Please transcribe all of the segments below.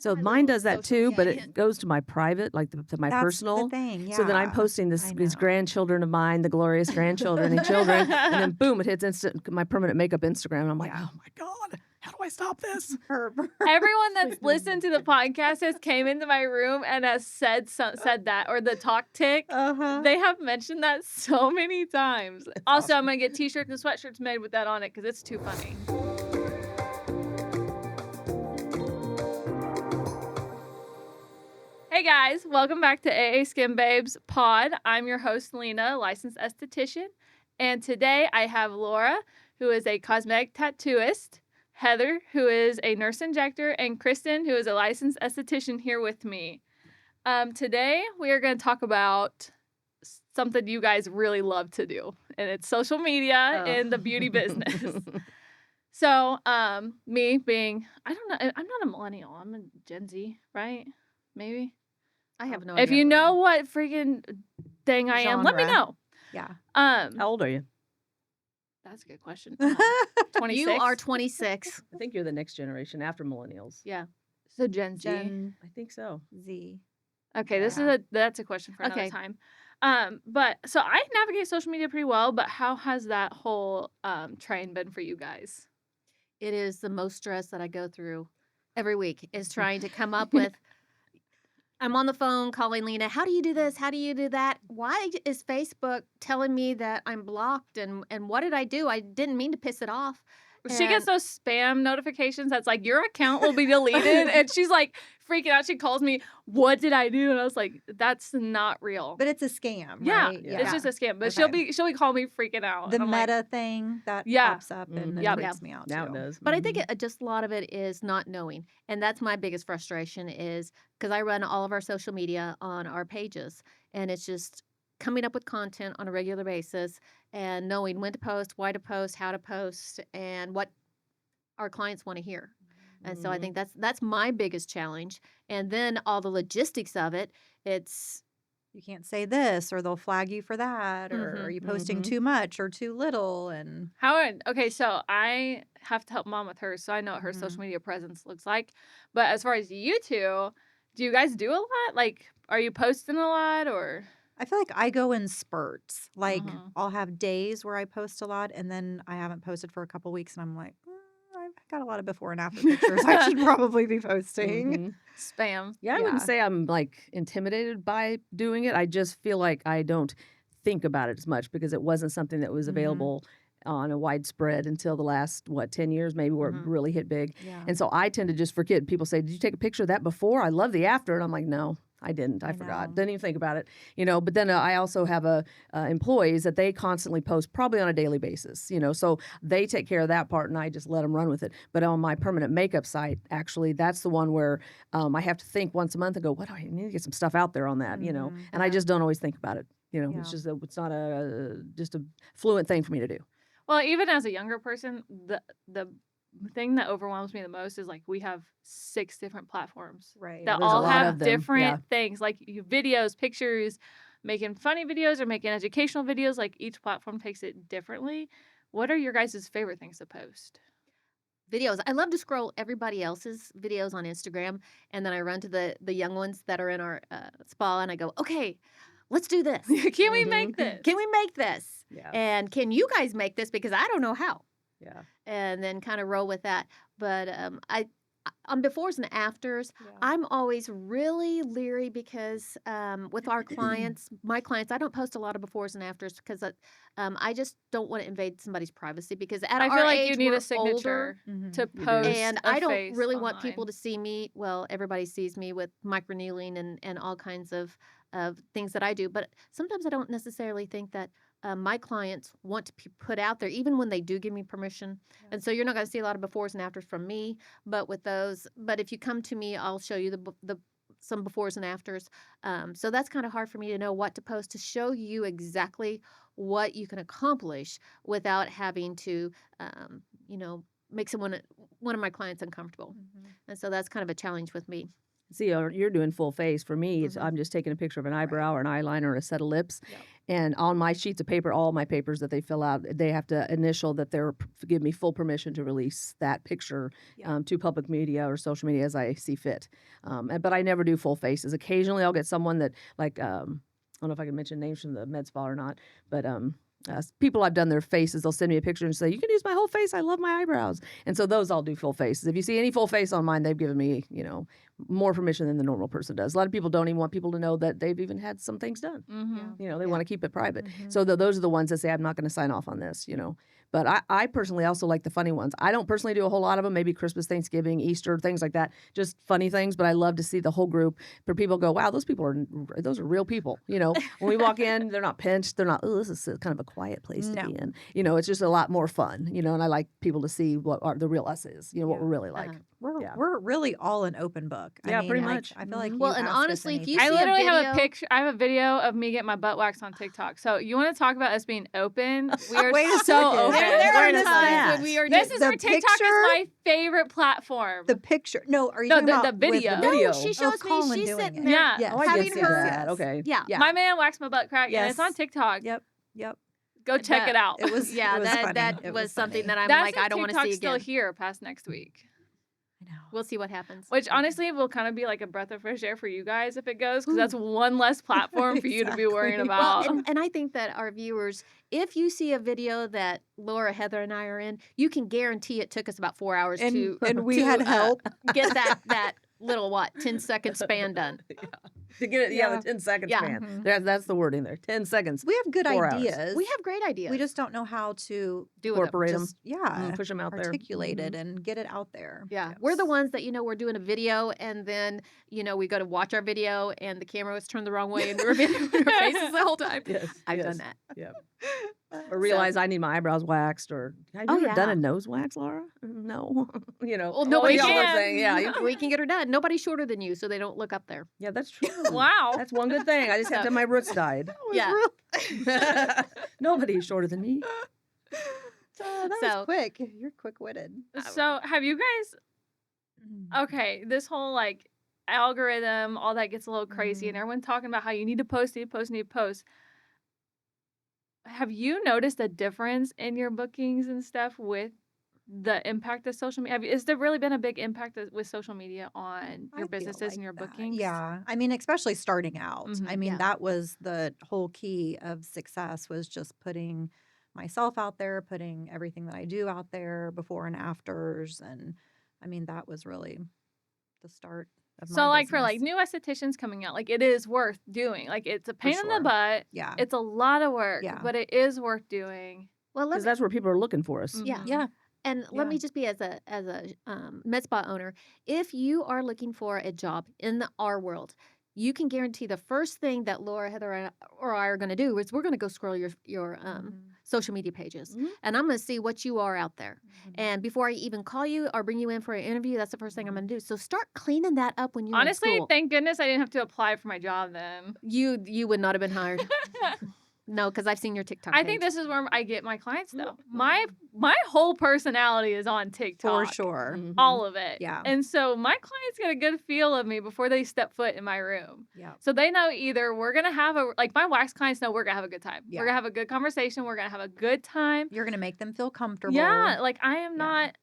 So mine does that too, but it goes to my private, like to my That's personal. the thing, yeah. So then I'm posting these grandchildren of mine, the glorious grandchildren and children, and then boom, it hits my permanent makeup Instagram. And I'm like, oh my God, how do I stop this? Everyone that's listened to the podcast has came into my room and has said that, or the talk tick. They have mentioned that so many times. Also, I'm going to get t-shirts and sweatshirts made with that on it because it's too funny. Hey guys, welcome back to AA Skin Babes Pod. I'm your host, Lena, licensed esthetician. And today I have Laura, who is a cosmetic tattooist, Heather, who is a nurse injector, and Kristen, who is a licensed esthetician here with me. Today we are going to talk about something you guys really love to do, and it's social media in the beauty business. So me being, I don't know, I'm not a millennial, I'm a Gen Z, right? Maybe. I have no idea. If you know what freaking thing I am, let me know. Yeah. How old are you? That's a good question. 26. You are 26. I think you're the next generation after millennials. Yeah. So Gen Z. I think so. Z. Okay, Yeah. that's a question for another Okay. time. But so I navigate social media pretty well, but how has that whole train been for you guys? It is the most stress that I go through every week is trying to come up with. I'm on the phone calling Lena. How do you do this? How do you do that? Why is Facebook telling me that I'm blocked? And what did I do? I didn't mean to piss it off. She gets those spam notifications that's like, your account will be deleted. And she's like freaking out. She calls me, what did I do? And I was like, that's not real. But it's a scam, Yeah, right? it's just a scam. But Okay. she'll be calling me freaking out. The And I'm meta like, thing that Yeah. pops up and Mhm. Yep. freaks me out Now too. it does. But I think just a lot of it is not knowing. And that's my biggest frustration is because I run all of our social media on our pages. And it's just coming up with content on a regular basis and knowing when to post, why to post, how to post, and what our clients want to hear. And so I think that's my biggest challenge. And then all the logistics of it, it's You can't say this or they'll flag you for that or are you posting too much or too little and Okay, so I have to help Mom with hers, so I know what her Mhm. social media presence looks like. But as far as you two, do you guys do a lot? Like, are you posting a lot or? I feel like I go in spurts. Like Mhm. I'll have days where I post a lot and then I haven't posted for a couple weeks and I'm like, I've got a lot of before and after pictures I should probably be posting. Mhm. Spam. Yeah, I wouldn't Yeah. say I'm like intimidated by doing it. I just feel like I don't think about it as much because it wasn't something that was Mhm. available on a widespread until the last 10 years maybe where Mhm. it really hit big. Yeah. And so I tend to just forget. People say, "Did you take a picture of that before?" I love the after, and I'm like, "No, I didn't. I forgot. know. Didn't even think about it." But then I also have employees that they constantly post probably on a daily basis. So they take care of that part, and I just let them run with it. But on my permanent makeup site, actually, that's the one where I have to think once a month and go, "What do I need to get some stuff out there on that?" Mhm. And I just don't always think about it. Yeah. It's just it's not just a fluent thing for me to do. Well, even as a younger person, the thing that overwhelms me the most is like we have 6 different platforms Right. that There's a all lot have of them, different yeah. things, like videos, pictures, making funny videos or making educational videos. Like each platform takes it differently. What are your guys' favorite things to post? videos. I love to scroll everybody else's videos on Instagram. And then I run to the young ones that are in our spa and I go, okay, let's do this. Can we make this? Can we make this? Yeah. And can you guys make this? Because I don't know how. Yeah. And then kind of roll with that. But on befores and afters, Yeah. I'm always really leery because with our clients, my clients, I don't post a lot of befores and afters because I just don't want to invade somebody's privacy because at I our feel like age, you need we're a signature Mhm. to You do. post. and a I don't face really want people online. to see me. Well, everybody sees me with microneedling and all kinds of things that I do. But sometimes I don't necessarily think that my clients want to be put out there, even when they do give me permission. Yeah. And so you're not going to see a lot of befores and afters from me. But with those, but if you come to me, I'll show you some befores and afters. So that's kind of hard for me to know what to post to show you exactly what you can accomplish without having to, make one of my clients uncomfortable. Mhm. And so that's kind of a challenge with me. See, you're doing full face. For me, Mhm. I'm just taking a picture of an eyebrow Right. or an eyeliner or a set of lips. Yep. And on my sheets of paper, all my papers that they fill out, they have to initial that they're give me full permission to release that picture Yep. to public media or social media as I see fit. But I never do full faces. Occasionally, I'll get someone that like I don't know if I can mention names from the med spa or not, but people I've done their faces, they'll send me a picture and say, "You can use my whole face. I love my eyebrows." And so those I'll do full faces. If you see any full face on mine, they've given me, more permission than the normal person does. A lot of people don't even want people to know that they've even had some things done. Mm-hmm. They want to keep it private. Mhm. So those are the ones that say, I'm not going to sign off on this. But I personally also like the funny ones. I don't personally do a whole lot of them, maybe Christmas, Thanksgiving, Easter, things like that. Just funny things, but I love to see the whole group where people go, wow, those are real people. When we walk in, they're not pinched. They're not, this is kind of a quiet place to No. be in. It's just a lot more fun, and I like people to see what the real us is, what Yeah. we're really like. We're Yeah. we're really all an open book. Yeah, I mean, pretty I- much. I feel like Mhm. Well, you and ask us honestly, if you anything. I see a literally have a video- picture. I have a video of me getting my butt waxed on TikTok. So you want to talk about us being open? We are Wait a so second. open. There Where are does times that? when we are This just- is The where TikTok picture- is my favorite platform. The picture. No, are you No, talking the about with video. the No, video. she Oh, shows me Colin she's doing sitting it. there Yeah. Yes. Oh, I having did see her- that. Okay. Yeah. Yeah. My man waxed my butt crack, and it's on Yes. TikTok. Yep. Go check That- it out. It was. Yeah, it was that funny. that It was something funny. that I'm That's like, if I don't want to TikTok's see still again. here past next week. I know. We'll see what happens. Which honestly will kind of be like a breath of fresh air for you guys if it goes, because that's one less platform for you to be worrying Exactly. about. Well, and I think that our viewers, if you see a video that Laura, Heather, and I are in, you can guarantee it took us about 4 hours And we to, had help. get that little 10-second span done. To get it, Yeah. the 10 seconds Yeah. span. Mhm. That's the wording there. 10 seconds. We have good 4 hours. ideas. We have great ideas. We just don't know how to do it. Incorporate 'em. just yeah Push them out there. articulate Mhm. it and get it out there. Yeah, we're the ones that we're doing a video, and then we go to watch our video, and the camera was turned the wrong way, and we were videoing our faces the whole time. Yes. I've yes. done that. Yeah. Or realize I need my eyebrows waxed, or have you Oh, ever done yeah. a nose wax, Laura? No. Well, nobody y'all are can. saying, yeah, We can get her done. Nobody's shorter than you, so they don't look up there. yeah, that's true. Wow. That's one good thing. I just have to have my roots dyed. Yeah. Nobody's shorter than me. That So- was quick. You're quick-witted. So have you guys, okay, this whole like algorithm, all that gets a little crazy, and everyone's talking about how you need to post, need to post, need to post. Have you noticed a difference in your bookings and stuff with the impact of social media? Has there really been a big impact with social media on I your feel businesses like and your that. bookings? Yeah. I mean, especially starting out. Mhm. I mean, Yeah. that was the whole key of success, was just putting myself out there, putting everything that I do out there, before and afters. And I mean, that was really the start of my So like for like business. new estheticians coming out, like it is worth doing. Like it's a pain in the sure. butt. Yeah. It's a lot of work, Yeah. but it is worth doing. Well, Because that's where people are looking for us. Yeah. Mhm. Yeah. And let me Yeah. just be as a med spa owner, if you are looking for a job in our world, you can guarantee the first thing that Laura, Heather, or I are going to do is we're going to go scroll your Mhm. social media pages, Mhm. and I'm going to see what you are out there. Mhm. And before I even call you or bring you in for an interview, that's the first thing I'm going to do. So start cleaning that up when you're Honestly, in school. thank goodness I didn't have to apply for my job then. You would not have been hired. No, because I've seen your TikTok. I think page. this is where I get my clients though. My whole personality is on TikTok. For sure. Mhm. All of it. Yeah. And so my clients get a good feel of me before they step foot in my room. Yeah. So they know either we're going to have my wax clients know we're going to have a good time. Yeah. We're going to have a good conversation. We're going to have a good time. You're going to make them feel comfortable. Yeah. Like I am Yeah. not.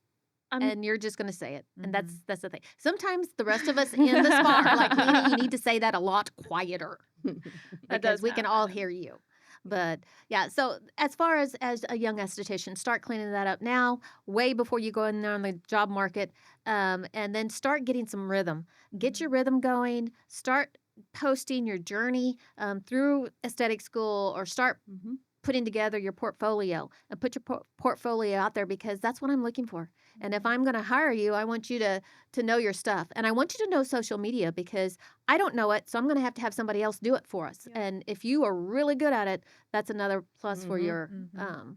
And you're just going to say it, and Mhm. that's the thing. Sometimes the rest of us in the spa are like, Nina, you need to say that a lot quieter That because does we can all happen. hear you. But yeah, so as far as a young esthetician, start cleaning that up now, way before you go in there on the job market, and then start getting some rhythm. Get your rhythm going. Start posting your journey through aesthetic school, or start Mhm. putting together your portfolio and put your portfolio out there, because that's what I'm looking for. And if I'm going to hire you, I want you to know your stuff, and I want you to know social media, because I don't know it, so I'm going to have somebody else do it for us. Yeah. And if you are really good at it, that's another plus for Mhm,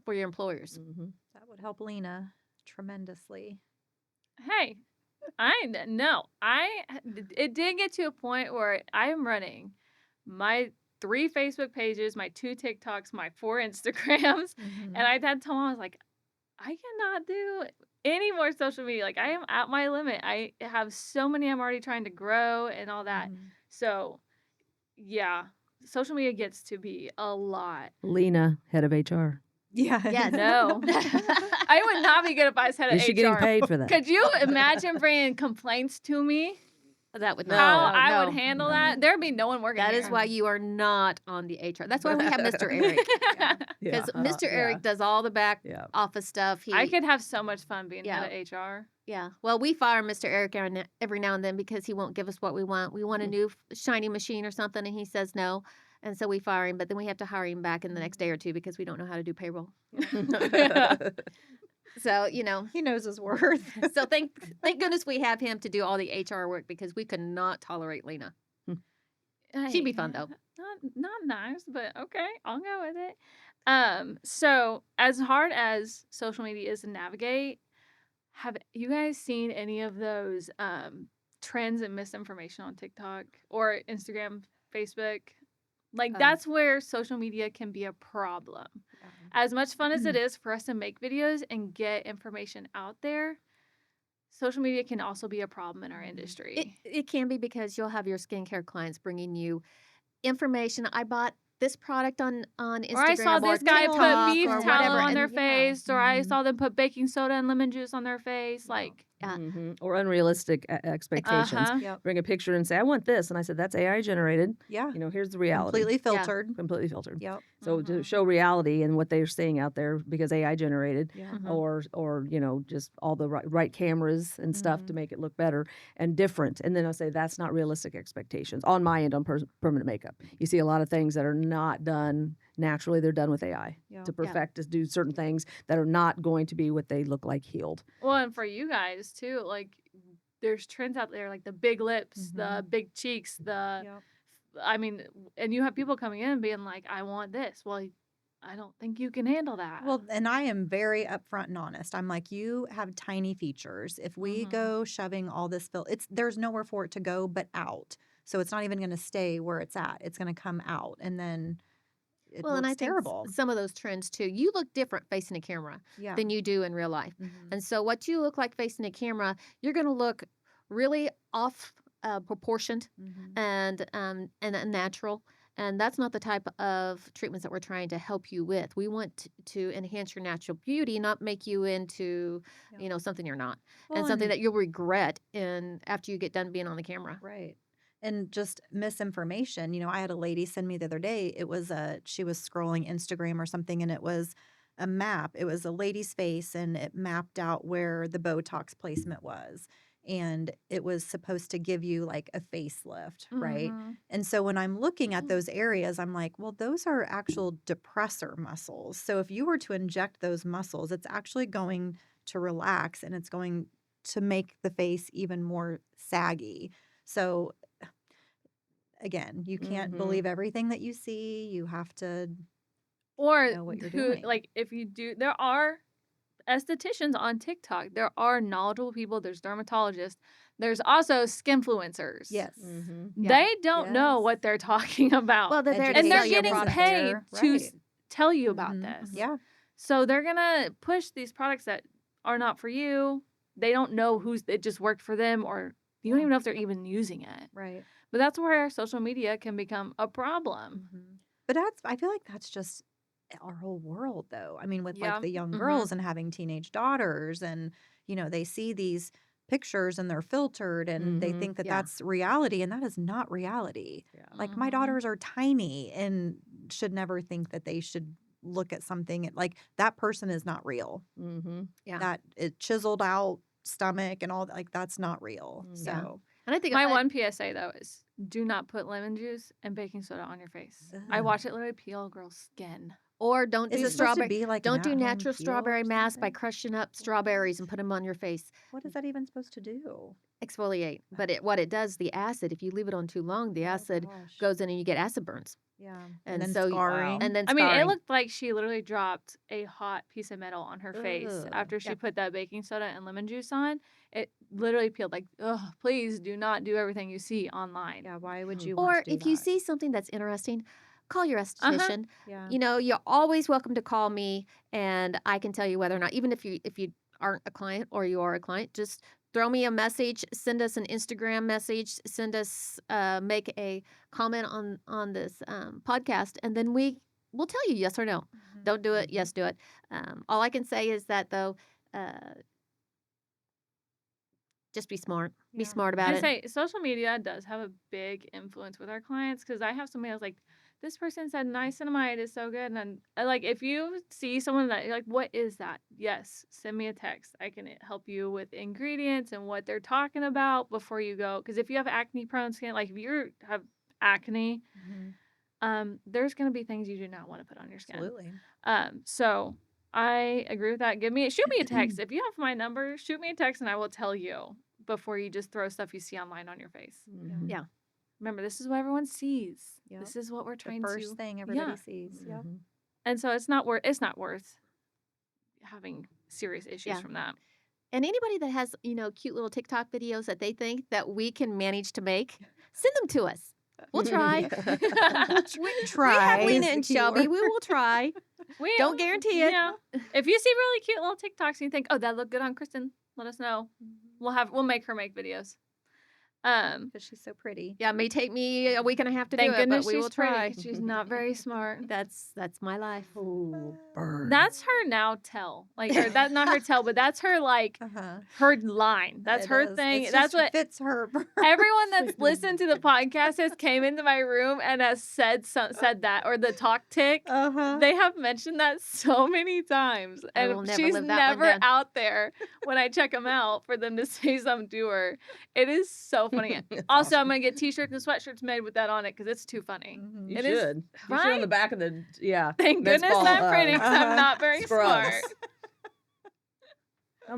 your employers. Mhm. That would help Lena tremendously. Hey, it did get to a point where I'm running my 3 Facebook pages, my 2 TikToks, my 4 Instagrams. Mhm. And I had to tell mom, I was like, I cannot do any more social media. Like, I am at my limit. I have so many I'm already trying to grow and all that. Mhm. So, yeah, social media gets to be a lot. Lena, head of HR. Yeah. Yes. No. I would not be good if I was head of Is she getting HR. paid for that? Could you imagine bringing complaints to me? That would No. How not. I would no. handle No. that? There'd be no one working That here. is why you are not on the HR. That's why we have Mr. Eric. Yeah. Yeah. Because Mr. Eric does all the back Yeah. office stuff. I could have so much fun being Yeah. head of HR. Yeah. Well, we fire Mr. Eric every now and then because he won't give us what we want. We want a new shiny machine or something, and he says no. And so we fire him, but then we have to hire him back in the next day or two because we don't know how to do payroll. So, He knows his worth. so thank goodness we have him to do all the HR work because we could not tolerate Lena. She'd be fun, though. Not nice, but okay, I'll go with it. So as hard as social media is to navigate, have you guys seen any of those trends and misinformation on TikTok or Instagram, Facebook? Like, that's where social media can be a problem. As much fun as it is for us to make videos and get information out there, social media can also be a problem in our industry. It can be because you'll have your skincare clients bringing you information. I bought this product on Instagram, Or I saw this guy TikTok put beef or tallow whatever, on their and face, or I Mhm. saw them put baking soda and lemon juice on their face. Like, Yeah. Or unrealistic expectations. uh-huh. Yep. Bring a picture and say, I want this. And I said, that's AI generated. Yeah. Here's the reality. Completely filtered. Completely filtered. Yep. So to Mhm. show reality and what they're seeing out there because AI generated, Yeah. Mhm. or just all the right cameras and stuff to Mhm. make it look better and different. And then I'll say that's not realistic expectations on my end on permanent makeup. You see a lot of things that are not done naturally; they're done with AI Yeah. to perfect to do certain things that are not going to be what they look like healed. Well, and for you guys too, like, there's trends out there like the big lips, the big cheeks, Yep. I mean, and you have people coming in being like, I want this. Well, I don't think you can handle that. Well, and I am very upfront and honest. I'm like, you have tiny features. If we Mhm. go shoving all this there's nowhere for it to go but out. So it's not even going to stay where it's at. It's going to come out, and then it Well, and I looks think terrible. some of those trends too. You look different facing a camera Yeah. than you do in real life. Mhm. And so what you look like facing a camera, you're going to look really off proportioned Mhm. and unnatural. And that's not the type of treatments that we're trying to help you with. We want to enhance your natural beauty, not make you into, Yeah. something you're not, Well, and something that you'll regret after you get done being on the camera. Right. And just misinformation. I had a lady send me the other day, she was scrolling Instagram or something, and it was a map. It was a lady's face, and it mapped out where the Botox placement was. And it was supposed to give you like a facelift, right? Mhm. And so when I'm looking at those areas, I'm like, well, those are actual depressor muscles. So if you were to inject those muscles, it's actually going to relax, and it's going to make the face even more saggy. So again, you can't believe everything that you see. You have to Or know what you're who, doing. like, if you do, there are estheticians on TikTok. There are knowledgeable people. There's dermatologists. There's also skinfluencers. Yes. Yeah. They don't know Yes. what they're talking about. Well, they're there to and sell they're your getting product. paid to Right. tell you about Mhm. this. Yeah. So they're going to push these products that are not for you. They don't know it just worked for them, or you don't Yeah. even know if they're even using it. Right. But that's where social media can become a problem. But I feel like that's just our whole world, though. I mean, with Yeah. like the young Mhm. girls and having teenage daughters, and they see these pictures and they're filtered, and they think that Yeah. that's reality, and that is not reality. Like my Mhm. daughters are tiny and should never think that they should look at something like that person is not real. Yeah. That it chiseled out stomach and all that, like that's not real. Yeah. So And I think My one PSA though is do not put lemon juice and baking soda on your face. I Ugh. watch it literally peel a girl's skin. or don't is do it supposed to strawberry. be like an Don't do at-home natural peel strawberry or mask by something? crushing up strawberries and put them on your face. What is that even supposed to do? Exfoliate. But what it does, the acid, if you leave it on too long, the Oh, acid gosh. goes in and you get acid burns. Yeah. And then so scarring. and then I mean, it scarring. looked like she literally dropped a hot piece of metal on her face Ugh. after she Yeah. put that baking soda and lemon juice on. It literally peeled. Like, ugh, please do not do everything you see online. Yeah, why would you want Or to do if you that? see something that's interesting, call your esthetician. Yeah. You're always welcome to call me, and I can tell you whether or not, even if you aren't a client or you are a client, just throw me a message, send us an Instagram message, send us make a comment on this podcast, and then we'll tell you yes or no. Don't do it. Yes, do it. All I can say is that though, just be smart. Be Yeah. smart about I it. say social media does have a big influence with our clients because I have somebody else like, this person said niacinamide is so good. And then, like, if you see someone that you're like, what is that? Yes, send me a text. I can help you with ingredients and what they're talking about before you go. Because if you have acne prone skin, like if you have acne, there's going to be things you do not want to put on your skin. Absolutely. So I agree with that. Shoot me a text. If you have my number, shoot me a text and I will tell you before you just throw stuff you see online on your face. Mhm. Yeah. Remember, this is what everyone sees. Yep. This is what we're The trying first to. thing everybody Yeah. sees. Yep. Mhm. And so it's not worth having serious issues Yeah. from that. And anybody that has, cute little TikTok videos that they think that we can manage to make, send them to us. We'll try. We Try have Lena is the and key Shelby. word. We will try. We Don't guarantee it. If you see really cute little TikToks and you think, oh, that looked good on Kristen, let us know. We'll make her make videos. Because she's so pretty. Yeah, it may take me a week and a half to Thank do it, goodness but we will she's pretty try. 'cause she's not very smart. That's my life. Oh, burn. That's her now tell. Like, or that's not her tell, but that's her like her line. That's her thing. That's what fits her. everyone that's listened to the podcast has came into my room and has said that, or the talk tick. They have mentioned that so many times, I will and never she's live that one never down. out there when I check them out for them to say something to her. It is so funny. Also, I'm gonna get t-shirts and sweatshirts made with that on it because it's too funny. You It is- should. You should on right? the back of the Thank Men's goodness Ball, I'm pretty because I'm not very scrubs. smart.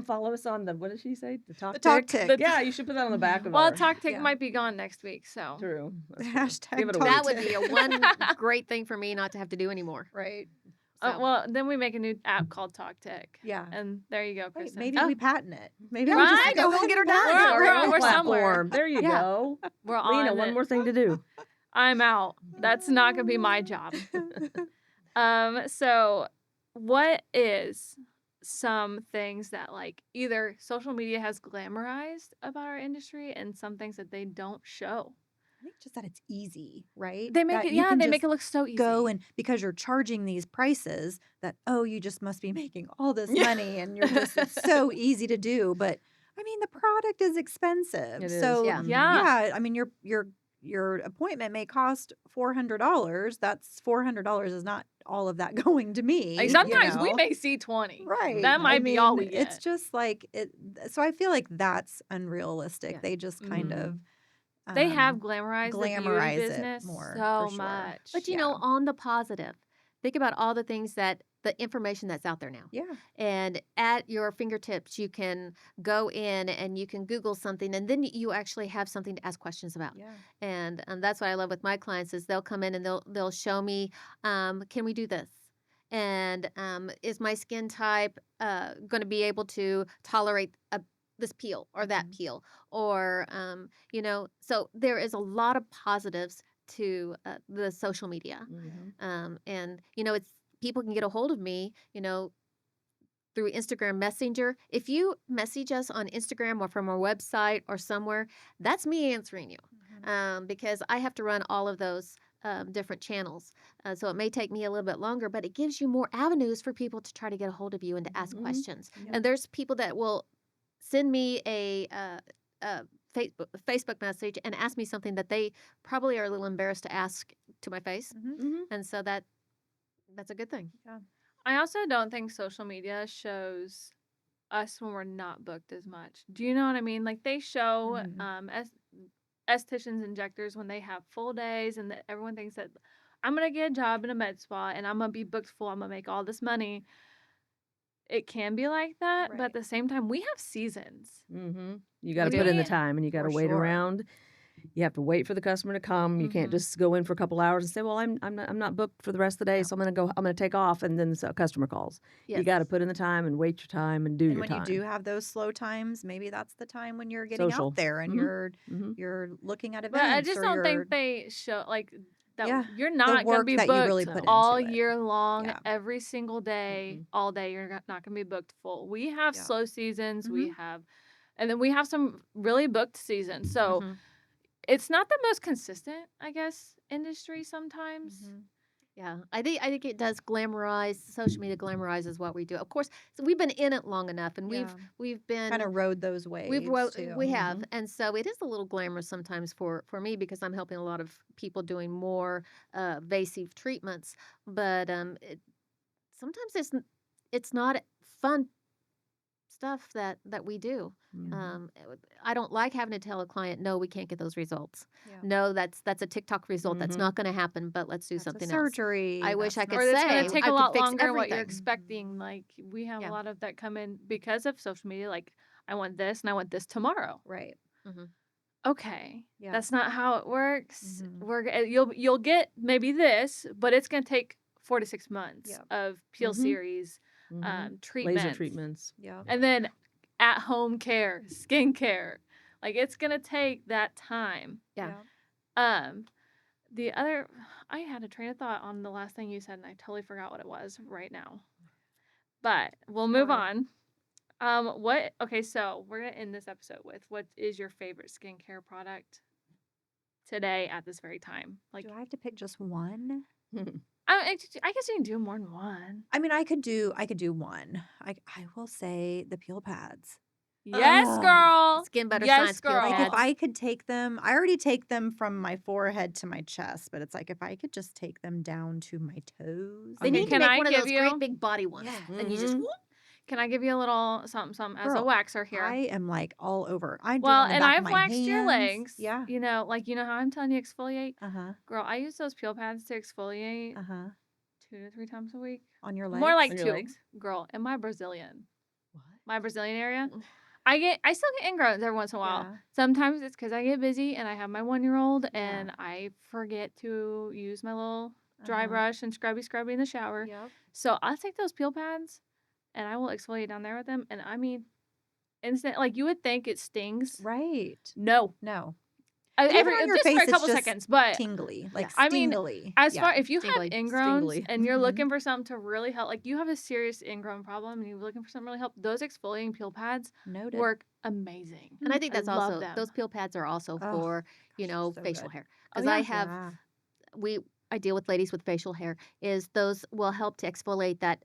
Follow us on the, what did she say? The talk The talk tick? tick. Yeah, you should put that on the back of Well, our. talk tick Yeah. might be gone next week, so True. That's true. Hashtag Give it a talk week. That would be a one great thing for me not to have to do anymore. Right. So, well, then we make a new app called Talk Tick, Yeah. and there you go, Wait, Kristen. maybe Oh. we patent it. Maybe Yeah, we right? just go ahead get her and done. patent it. We're somewhere. platform. There you Yeah. go. We're on Lena, one it. more thing to do. I'm out. That's not gonna be my job. So what is some things that like either social media has glamorized about our industry and some things that they don't show? I think just that it's easy, right? They make That it, you can they make just it look so easy. go and because you're charging these prices that you just must be making all this Yeah. money and you're just it's so easy to do, but I mean the product is expensive. It is. So Yeah. Yeah. I mean your appointment may cost $400. That's $400 is not all of that going to me. Like you sometimes we know? may see 20. Right. That might I be all we mean, It's get. just like it. So I feel like that's unrealistic. Yeah. They just kind Mhm. of They have glamorized the glamorize beauty it business more, so for sure. much. but you Yeah. know, on the positive, think about all the things the information that's out there now. Yeah. And at your fingertips, you can go in and you can Google something, and then you actually have something to ask questions about. Yeah. And that's what I love with my clients is they'll come in and they'll show me, can we do this? And is my skin type going to be able to tolerate this peel or that peel? Or so there is a lot of positives to the social media. Mhm. And it's people can get a hold of me, through Instagram Messenger. If you message us on Instagram or from our website or somewhere, that's me answering you. Because I have to run all of those different channels. So it may take me a little bit longer, but it gives you more avenues for people to try to get a hold of you and to ask Mhm. questions. Yeah. And there's people that will send me a Facebook message and ask me something that they probably are a little embarrassed to ask to my face. Mhm. And so that's a good thing. I also don't think social media shows us when we're not booked as much. Do you know what I mean? Like they show estheticians, injectors when they have full days, and that everyone thinks that I'm gonna get a job in a med spa and I'm gonna be booked full. I'm gonna make all this money. It can be like that, but at Right. the same time, we have seasons. Mhm. You got to We put in the do. time, and you got to For wait sure. around. You have to wait for the customer to come. You can't Mhm. just go in for a couple hours and say, "Well, I'm not booked for the rest of the day, No. so I'm gonna take off," and then a customer calls. You Yes. got to put in the time and wait your time and do And your when time. you do have those slow times, maybe that's the time when you're getting Social. out there and Mhm. Mhm. you're looking at But I events just or don't you're think they show like that Yeah, you're the not going to work be that you really booked put all into it. year long, Yeah. every single day, Mhm. all day. You're not going to be booked full. We have Yeah. slow seasons. We Mhm. have, and then we have some really booked seasons. So Mhm. it's not the most consistent, I guess, industry sometimes. Mhm. Yeah, I think it does glamorize. Social media glamorizes what we do. Of course, so we've been in it long enough, and Yeah. we've been Kind of rode those waves too. we have, Mhm. and so it is a little glamorous sometimes for me because I'm helping a lot of people doing more invasive treatments. But sometimes it's not fun stuff that we do. Mhm. I don't like having to tell a client, no, we can't get those results. Yeah. No, that's a TikTok result. That's Mhm. not going to happen. But let's do That's a something else. surgery. I wish that's I could Or it's going say to take I a could lot fix longer than what you're everything. expecting. Like we have Yeah. a lot of that come in because of social media. Like I want this and I want this tomorrow. Right. Okay, Yeah. that's not how it works. Mhm. You'll get maybe this, but it's going to take 4 to 6 months Yep. of peel Mhm. series, Mhm. treatments, Laser treatments. Yeah. and then at home care, skincare. Like it's going to take that time. Yeah. Um, the other, I had a train of thought on the last thing you said, and I totally forgot what it was right now. But we'll move Sorry. on. What? Okay, so we're gonna end this episode with what is your favorite skincare product today at this very time? Like, Do I have to pick just one? I guess you can do more than one. I mean, I could do one. I will say the peel pads. Yes, Ugh. girl. Skin Butter Yes, Science peel girl. Like if pads. I could take them, I already take them from my forehead to my chest, but it's like if I could just take them down to my toes. They Okay, need to can make I one of give those you- great big body ones, Yes. and you just Mhm. whoop. Can I give you a little something as a Girl, waxer here? I am like all over. I do it Well, on the and back of I've my waxed your hands. legs. Yeah. You know, like you know how I'm telling you exfoliate. Uh-huh. Girl, I use those peel pads to exfoliate Uh-huh. 2 to 3 times a week. On your legs. More like On your 2. legs? Girl, in my Brazilian What? area. Mm. I still get ingrowns every once in a while. Yeah. Sometimes it's because I get busy and I have my 1-year-old Yeah. and I forget to use my little dry Uh-huh. brush and scrubby in the shower. Yep. So I'll take those peel pads and I will exfoliate down there with them. And I mean, instant, like you would think it stings. Right. No. No. Even Every on your just face, for a it's couple just seconds, but tingly, like I mean, stingly. as Yeah. far if you have Stingly. ingrowns Stingly. and you're Mhm. looking for something to really help, like you have a serious ingrown problem and you're looking for something to really help, those exfoliating peel pads Noted. work amazing. And I think that's love also them. those peel pads are also Oh, for gosh, so so good. hair Oh, because yeah. I have Yeah. I deal with ladies with facial hair. Is those will help to exfoliate that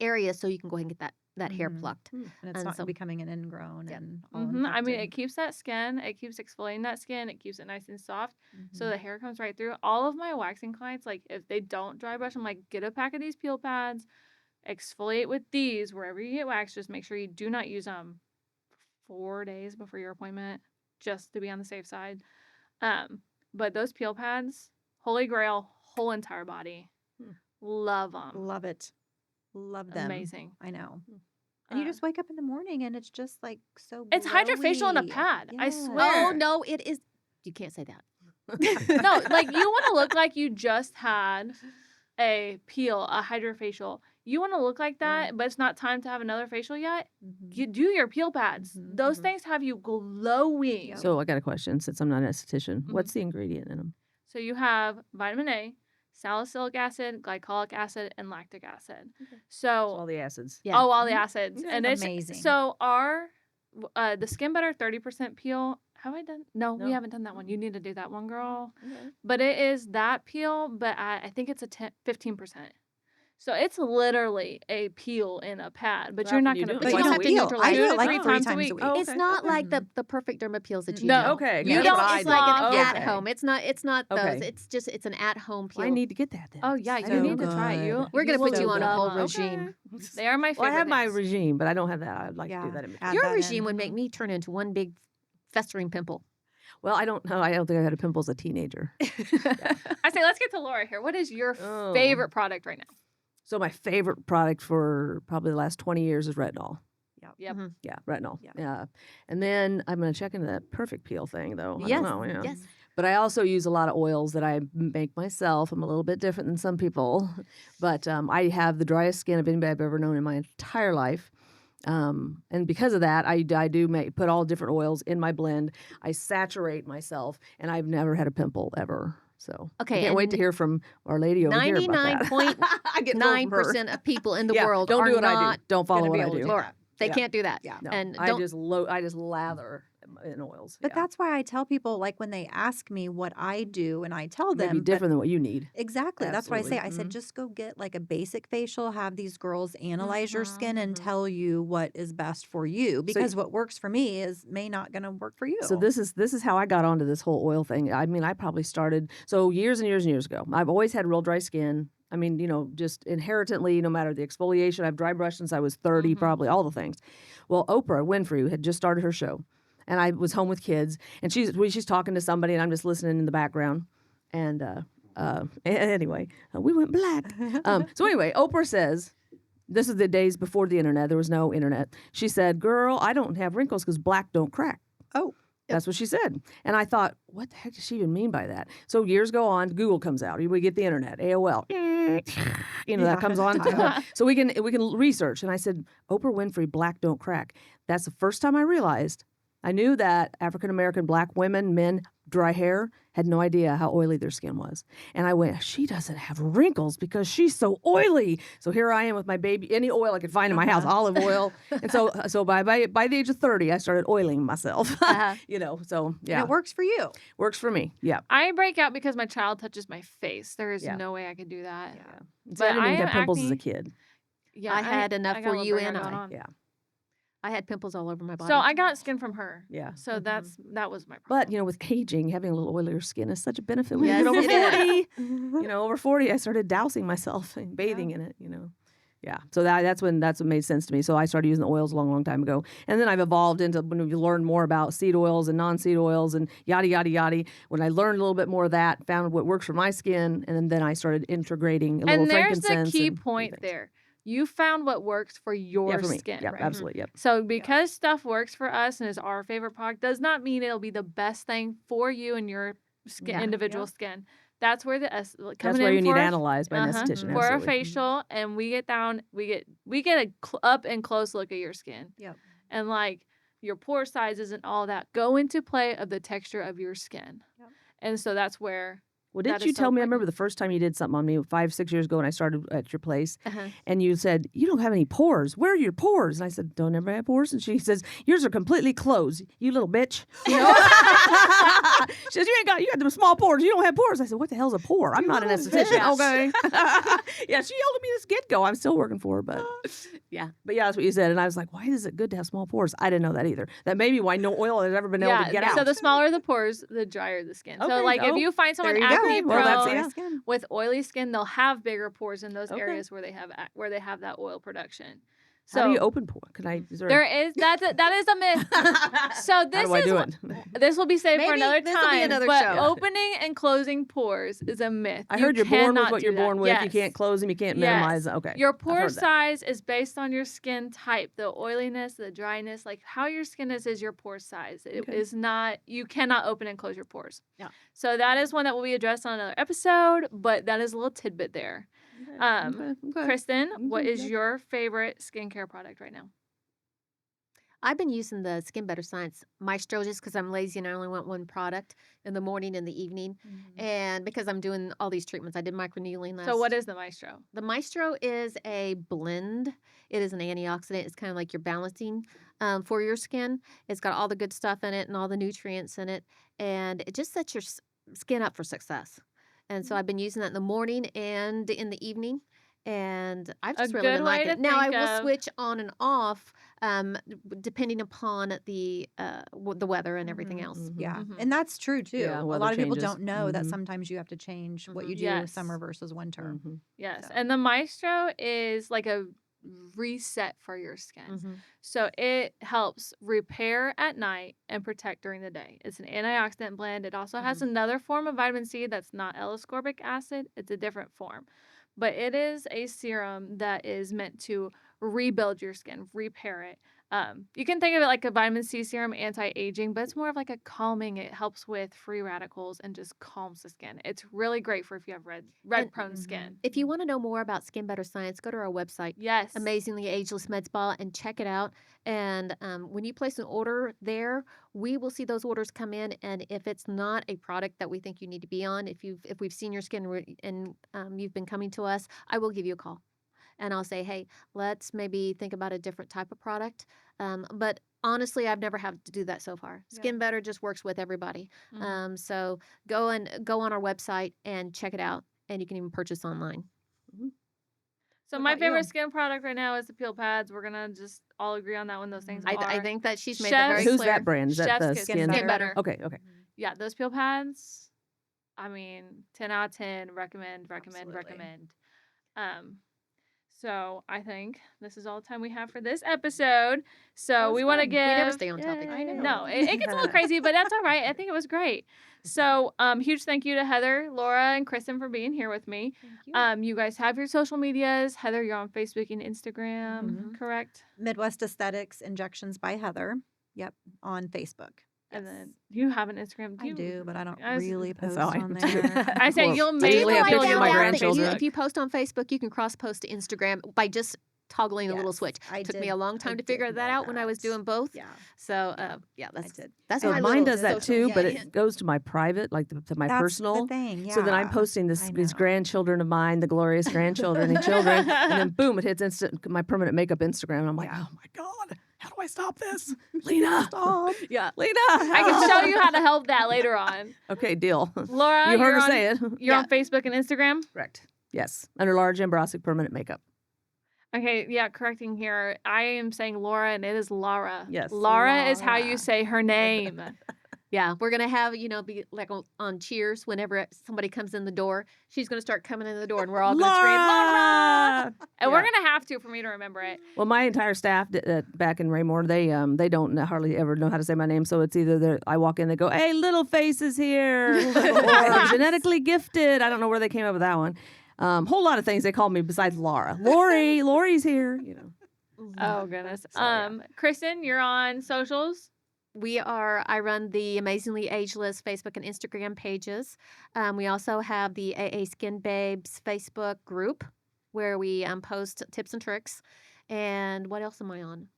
area so you can go ahead and get that hair Mhm. plucked. And it's And not so- becoming an ingrown Yep. and all I mean, infected. it keeps that skin, it keeps exfoliating that skin, it keeps it nice and soft, so Mhm. the hair comes right through. All of my waxing clients, like if they don't dry brush, I'm like, get a pack of these peel pads, exfoliate with these wherever you get waxed. Just make sure you do not use them 4 days before your appointment, just to be on the safe side. But those peel pads, holy grail, whole entire body, love them, Love it. Love them. amazing. I know. And you Uh, just wake up in the morning and it's just like so It's hydrofacial in a glowy. pad, I Yes. swear. Oh no, it is. You can't say that. No, like you want to look like you just had a peel, a hydrofacial. You want to look like Yeah. that, but it's not time to have another facial yet. Mhm. You do your peel pads. Mhm, Those mhm. things have you glowing. Yep. So I got a question since I'm not an esthetician. What's the ingredient in them? So you have vitamin A, salicylic acid, glycolic acid, and lactic acid. So all So the acids. Yeah. all the Mhm. acids, Okay. and it's Amazing. So our the Skin Butter 30% peel. Have I done? No, we No. haven't done that one. You need to do that one, girl. Okay. But it is that peel, but I think it's a 15%. So it's literally a peel in a pad, but So you're how not can you going to do it? But But you you don't don't have to peel. I neutralize do it. it like 3 3 times a times week. a week. Oh, It's okay. not Okay. like the perfect derma peels that you No. do. Okay. You That's don't- what I It's do. like an Oh, at okay. home. It's not those. Okay. It's an at home peel. Well, I need to get that then. Oh yeah, I you didn't need know to try it. You good. We're gonna will put you on a love whole 'em. regime. They are my Well, favorite. I have my things. regime, but I don't have that. I'd like to do Yeah. that in between. Add Your that regime in. would make me turn into one big festering pimple. Well, I don't know. I don't think I had a pimple as a teenager. I say let's get to Laura here. What is your Oh. favorite product right now? So my favorite product for probably the last 20 years is retinol. Yep. Mhm. Yeah, retinol. Yeah. Yeah. And then I'm going to check into that perfect peel thing, though. I Yes. don't know. Yeah. Yes. But I also use a lot of oils that I make myself. I'm a little bit different than some people. But I have the driest skin of anybody I've ever known in my entire life. And because of that, I do put all different oils in my blend. I saturate myself, and I've never had a pimple ever. So Okay, I can't wait to and hear from our lady over here about that. I get more from her. 99% of people in the Yeah, world don't are do what I do. not Don't follow gonna what be I able to do. do Laura. that. They Yeah. can't do that. Yeah. No, And I don't just lather in oils. But yeah. that's why I tell people, like, when they ask me what I do, and I tell Maybe them, but different than what you need. exactly, that's what I say. Absolutely. I said, Mhm. just go get like a basic facial, have these girls analyze your skin and mhm. tell you what is best for you, because what works for me may not going to work for you. So this is how I got onto this whole oil thing. I mean, I probably started years and years and years ago. I've always had real dry skin. I mean, just inherently, no matter the exfoliation, I've dry brushed since I was 30, probably all the things. Well, Oprah Winfrey had just started her show, and I was home with kids, and she's talking to somebody, and I'm just listening in the background, and anyway, we went black. So anyway, Oprah says. This is the days before the internet. There was no internet. She said, "Girl, I don't have wrinkles because black don't crack." Oh, That's what she said. And I thought, what the heck does she even mean by that? So years go on, Google comes out. We get the internet, AOL. That comes on. So we can research. And I said, Oprah Winfrey, black don't crack. That's the first time I realized. I knew that African American black women, men, dry hair, had no idea how oily their skin was. And I went, she doesn't have wrinkles because she's so oily. So here I am with my baby, any oil I could find in my house, olive oil. And so by the age of 30, I started oiling myself. So yeah. and it works for you. Works for me. Yeah. I break out because my child touches my face. There is Yeah. no way I could do that. Yeah. But So I didn't even I have have pimples as a acne. kid. Yeah, I had enough got for a little you burnout and going I. on. Yeah. I had pimples all over my body. So I got skin from her. Yeah. So that was my problem. But, with aging, having a little oilier skin is such a benefit when Yes, you get over it 40. Over 40, I started dousing myself and bathing in it, Yeah. So that's what made sense to me. So I started using the oils a long, long time ago. And then I've evolved into when you learn more about seed oils and non-seed oils and yada, yada, yada. When I learned a little bit more of that, found what works for my skin, and then I started integrating a little And there's frankincense. the key and point things. there. You found what works for your Yeah, for me. skin, Yep, right? absolutely. Yep. So because stuff works for us and is our favorite product does not mean it'll be the best thing for you and your skin, Yeah. individual skin. That's where That's where you need analyzed by an esthetician. for a Absolutely. facial, and we get a up and close look at your skin. Yep. And like your pore sizes and all that go into play of the texture of your skin. Yep. And so that's where. Well, That didn't you is so tell me? I important. remember the first time you did something on me 5-6 years ago when I started at your place, Uh-huh. and you said, "You don't have any pores. Where are your pores?" And I said, "Don't ever have pores." And she says, "Yours are completely closed. You little bitch." She says, "You got them small pores. You don't have pores." I said, "What the hell's a pore? I'm not an esthetician." Okay. Yeah, she yelled at me this get-go. I'm still working for her, but Yeah. but yeah, that's what you said. And I was like, "Why is it good to have small pores?" I didn't know that either. That may be why no oil has ever been able to get out. So the smaller the pores, the drier the skin. Okay. So like if Oh, you find someone there you go. acne Well, that's- prone yeah. Skin. with oily skin, they'll have bigger pores in those Okay. areas where they have that oil production. How So do you open pore? Can I? Is there? there is that is a myth. So How this do I is do what- it? this will be saved for Maybe another this will be time. another but show. opening and closing pores is a myth. I You heard you're born with cannot what do you're that. born with. You Yes. can't close them. You can't Yes. minimize them. Okay. Your I've pore heard that. size is based on your skin type, the oiliness, the dryness, like how your skin is your pore size. It Okay. is not, you cannot open and close your pores. Yeah. So that is one that will be addressed on another episode, but that is a little tidbit there. Okay. Kristen, what Okay, is yeah. your favorite skincare product right now? I've been using the Skin Better Science Maestro just because I'm lazy and I only want one product in the morning and the evening. And because I'm doing all these treatments, I did microneedling last. So what is the Maestro? The Maestro is a blend. It is an antioxidant. It's kind of like your balancing for your skin. It's got all the good stuff in it and all the nutrients in it. And it just sets your skin up for success. And so I've been using that in the morning and in the evening. And I've just really good been liking way it. to Now I think will of- switch on and off depending upon the weather and everything else. Mhm. Yeah, Mhm. and that's true too. Yeah, A weather lot of people changes. don't know that Mhm. sometimes you have to change what Mhm. you do Yes. summer versus winter. Mhm. Yes. So- And the Maestro is like a reset for your skin. Mhm. So it helps repair at night and protect during the day. It's an antioxidant blend. It also has another form of vitamin C that's not L-ascorbic acid. It's a different form. But it is a serum that is meant to rebuild your skin, repair it. You can think of it like a vitamin C serum, anti-aging, but it's more of like a calming. It helps with free radicals and just calms the skin. It's really great for if you have red And prone skin. if you want to know more about Skin Better Science, go to our website, Yes. Amazingly Ageless Med Spa, and check it out. And when you place an order there, we will see those orders come in. And if it's not a product that we think you need to be on, if we've seen your skin and you've been coming to us, I will give you a call. And I'll say, hey, let's maybe think about a different type of product. But honestly, I've never had to do that so far. Skin Better just works with everybody. Mhm. So go on our website and check it out, and you can even purchase online. So What my about you? favorite skin product right now is the peel pads. We're gonna just all agree on that one. Those things I are. think that she's made that very Chef's- Who's clear. that brand? Is that Chef's the Kiss. Skin? Skin Better. Okay. Okay. Yeah, those peel pads. I mean, 10 out of 10. Recommend. Absolutely. So I think this is all the time we have for this episode. So was we want to fun. give. We never stay on topic. I know. No, it gets a little crazy, but that's all right. I think it was great. So huge thank you to Heather, Laura, and Kristen for being here with me. Thank you. You guys have your social medias. Heather, you're on Facebook and Instagram, Mhm. correct? Midwest Aesthetics Injections by Heather. Yep, on Facebook. And Yes. then you have an Instagram. I do, but I don't I was- really That's post how I on am too. there. I say Well, you'll I maybe usually have you'll pictures of my found out that grandchildren. if you post on Facebook, you can cross-post to Instagram by just toggling a little Yes, switch. I Took me did- a long I time to did figure that know out when I was that. doing both. Yeah. So I that's did. that's So my mine little does that social too, but media. it goes to my private, like to my That's personal. the thing. Yeah. So then I'm posting I these know. grandchildren of mine, the glorious grandchildren and children, and then boom, it hits instant my permanent makeup Instagram. And I'm like, Yeah. oh my God, how do I stop this? Lena, Stop. yeah, Lena. I can show you how to help that later on. Okay, deal. Laura, You heard you're her on, say it. You're on Facebook and Instagram? Correct. Yes, under Large Ambrosic Permanent Makeup. Okay, yeah, correcting here. I am saying Laura and it is Laura. Yes. Laura is how you Laura. say her name. Yeah, we're gonna have be like on Cheers. Whenever somebody comes in the door, she's gonna start coming in the door, and we're all gonna scream, Laura! And we're Yeah. going to have to for me to remember it. Well, my entire staff back in Raymore, they don't hardly ever know how to say my name. So it's either I walk in, they go, "Hey, little face is here," or genetically gifted. I don't know where they came up with that one. Whole lot of things they call me besides Laura. Lori's here. You know. Oh, goodness. So, yeah. Kristen, you're on socials. I run the Amazingly Ageless Facebook and Instagram pages. We also have the AA Skin Babes Facebook group where we post tips and tricks. And what else am I on?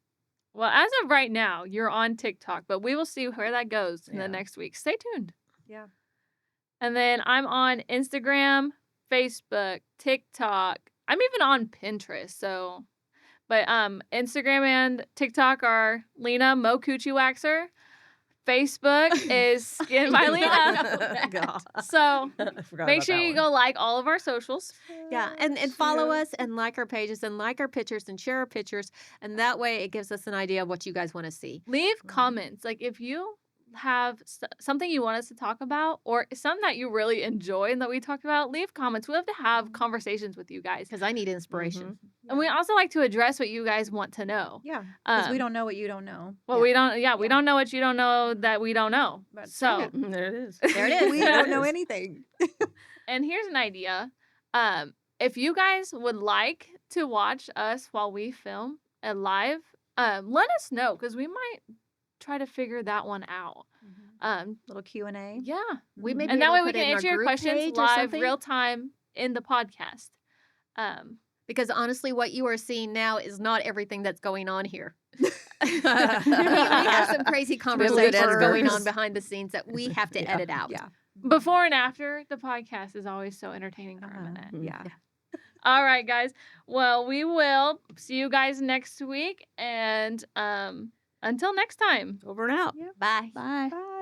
Well, as of right now, you're on TikTok, but we will see where that goes in Yeah. the next week. Stay tuned. Yeah. And then I'm on Instagram, Facebook, TikTok. I'm even on Pinterest. So, but Instagram and TikTok are Lena Mo Coochie Waxer. Facebook is Skin by Lena. God. So I forgot make about sure that you one. go like all of our socials. Yeah, and follow us and like our pages and like our pictures and share our pictures. And that way it gives us an idea of what you guys want to see. Leave comments. Like if you have something you want us to talk about or something that you really enjoy and that we talked about, leave comments. We have to have conversations with you guys. Because I need inspiration. And we also like to address what you guys want to know. Yeah. Because we Um, don't know what you don't know. Well, Yeah. we don't. Yeah, we Yeah. don't know what you don't know that we don't know. That's So, right. There it is. There it is. We There don't it know is. anything. and here's an idea. If you guys would like to watch us while we film a live, let us know because we might try to figure that one out. Little Q&A. Yeah, We may be and that able way to we put it can in our answer your group questions page or live, something. real time in the podcast. Because honestly, what you are seeing now is not everything that's going on here. we have some crazy conversations going on editors. behind the scenes that we have to Yeah. edit out. Yeah. Before and after the podcast is always so entertaining for a Uh-huh. minute. Yeah. All right, guys. Well, we will see you guys next week, and until next time. Over and out. Bye. Bye. Bye.